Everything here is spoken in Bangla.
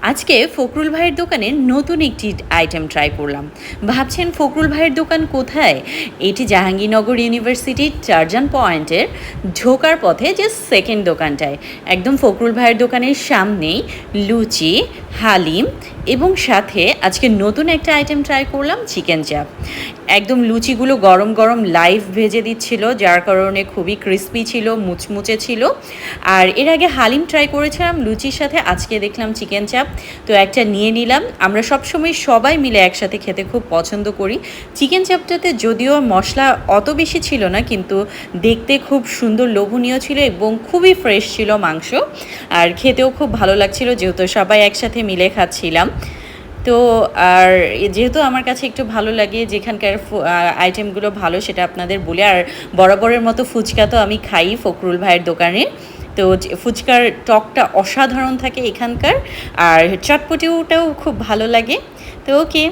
আজকে ফখরুল ভাইয়ের দোকানের নতুন একটি আইটেম ট্রাই করলাম। ভাবছেন ফখরুল ভাইয়ের দোকান কোথায়? এটি জাহাঙ্গীরনগর ইউনিভার্সিটির চারজন পয়েন্টের ঢোকার পথে যে সেকেন্ড দোকানটায়, একদম ফখরুল ভাইয়ের দোকানের সামনেই লুচি, হালিম এবং সাথে আজকে নতুন একটা আইটেম ট্রাই করলাম, চিকেন চাপ। একদম লুচিগুলো গরম গরম লাইভ ভেজে দিচ্ছিল, যার কারণে খুবই ক্রিস্পি ছিল, মুচমুচে ছিল। আর এর আগে হালিম ট্রাই করেছিলাম লুচির সাথে, আজকে দেখলাম চিকেন চাপ, তো একটা নিয়ে নিলাম। আমরা সবসময় সবাই মিলে একসাথে খেতে খুব পছন্দ করি। চিকেন চাপটাতে যদিও মশলা অত বেশি ছিল না, কিন্তু দেখতে খুব সুন্দর লোভনীয় ছিল এবং খুবই ফ্রেশ ছিল মাংস, আর খেতেও খুব ভালো লাগছিল যেহেতু সবাই একসাথে মিলে খাচ্ছিলাম। তো আর যেহেতু আমার কাছে একটু ভালো লাগে যেখানকার আইটেমগুলো ভালো, সেটা আপনাদের বলে। আর বরাবরের মতো ফুচকা তো আমি খাই ফখরুল ভাইয়ের দোকানে, তো ফুচকার টকটা অসাধারণ থাকে এখানকার, আর চটপটিওটাও খুব ভালো লাগে। তো ওকে।